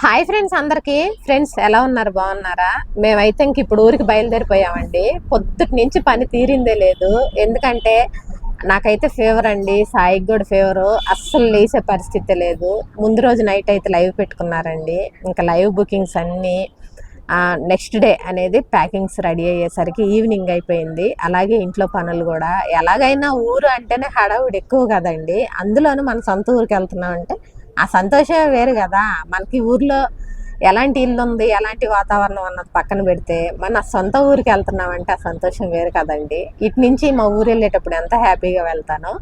Hi friends, అందరికి friends ఎలా ఉన్నారు? బాగున్నారా? మేమైతే ఇంక ఇప్పుడు ఊరికి బయలుదేరిపోయామండి. పొద్దుటి నుంచి పని తీరిందే లేదు. ఎందుకంటే నాకైతే ఫీవర్ అండి, సాయికి కూడా ఫీవరు. అస్సలు లేసే పరిస్థితి లేదు. ముందు రోజు నైట్ అయితే లైవ్ పెట్టుకున్నారండి. ఇంకా లైవ్ బుకింగ్స్ అన్నీ నెక్స్ట్ డే అనేది ప్యాకింగ్స్ రెడీ అయ్యేసరికి ఈవినింగ్ అయిపోయింది. అలాగే ఇంట్లో పనులు కూడా. ఎలాగైనా ఊరు అంటేనే హడావుడి ఎక్కువ కదండి. అందులోనూ మన సొంత ఊరికి వెళ్తున్నాం అంటే ఆ సంతోషమే వేరు కదా. మనకి ఊర్లో ఎలాంటి ఇల్లు ఉంది, ఎలాంటి వాతావరణం అన్నది పక్కన పెడితే మన సొంత ఊరికి వెళ్తున్నామంటే ఆ సంతోషం వేరు కదండి. ఇటు నుంచి మా ఊరు వెళ్ళేటప్పుడు ఎంత హ్యాపీగా వెళ్తానో,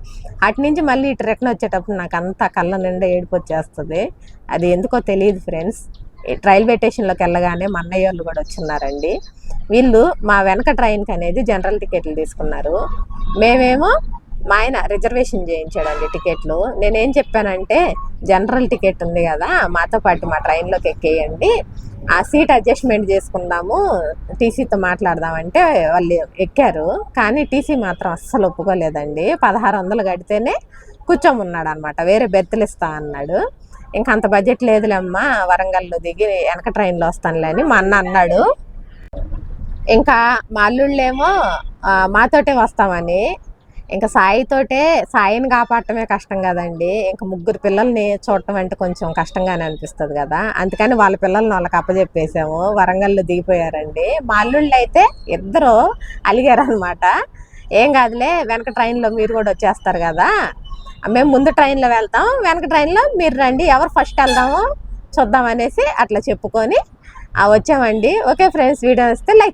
అటు నుంచి మళ్ళీ ఇటు రిటర్న్ వచ్చేటప్పుడు నాకు అంత కళ్ళ నిండా ఏడుపు వచ్చేస్తుంది. అది ఎందుకో తెలియదు ఫ్రెండ్స్. రైల్వే స్టేషన్లోకి వెళ్ళగానే మా అన్నయ్య వాళ్ళు కూడా వచ్చున్నారండి. వీళ్ళు మా వెనక ట్రైన్కి అనేది జనరల్ టికెట్లు తీసుకున్నారు. మేమేమో మా ఆయన రిజర్వేషన్ చేయించాడండి టికెట్లు. నేనేం చెప్పానంటే, జనరల్ టికెట్ ఉంది కదా, మాతో పాటు మా ట్రైన్లోకి ఎక్కేయండి, ఆ సీట్ అడ్జస్ట్మెంట్ చేసుకుందాము, టీసీతో మాట్లాడదామంటే వాళ్ళు ఎక్కారు. కానీ టీసీ మాత్రం అస్సలు ఒప్పుకోలేదండి. 1600 కడితేనే కూర్చోమన్నాడు అనమాట. వేరే బెర్తులు ఇస్తా అన్నాడు. ఇంకా అంత బడ్జెట్ లేదులేమ్మా, వరంగల్లో దిగి వెనక ట్రైన్లో వస్తానులే అని మా అన్న అన్నాడు. ఇంకా మా అల్లుళ్ళేమో మాతోటే వస్తామని, ఇంకా సాయిని కాపాడటమే కష్టం కదండి. ఇంకా ముగ్గురు పిల్లల్ని చూడటం అంటే కొంచెం కష్టంగానే అనిపిస్తుంది కదా. అందుకని వాళ్ళ పిల్లల్ని వాళ్ళకి అప్పచెప్పేసాము. వరంగల్లో దిగిపోయారండి. మా అల్లుళ్ళు అయితే ఇద్దరు అలిగారు అనమాట. ఏం కాదులే, వెనక ట్రైన్లో మీరు కూడా వచ్చేస్తారు కదా, మేము ముందు ట్రైన్లో వెళ్తాం, వెనక ట్రైన్లో మీరు రండి, ఎవరు ఫస్ట్ వెళ్దామో చూద్దాం అనేసి అట్లా చెప్పుకొని వచ్చామండి. ఓకే ఫ్రెండ్స్, వీడియో వస్తే లైక్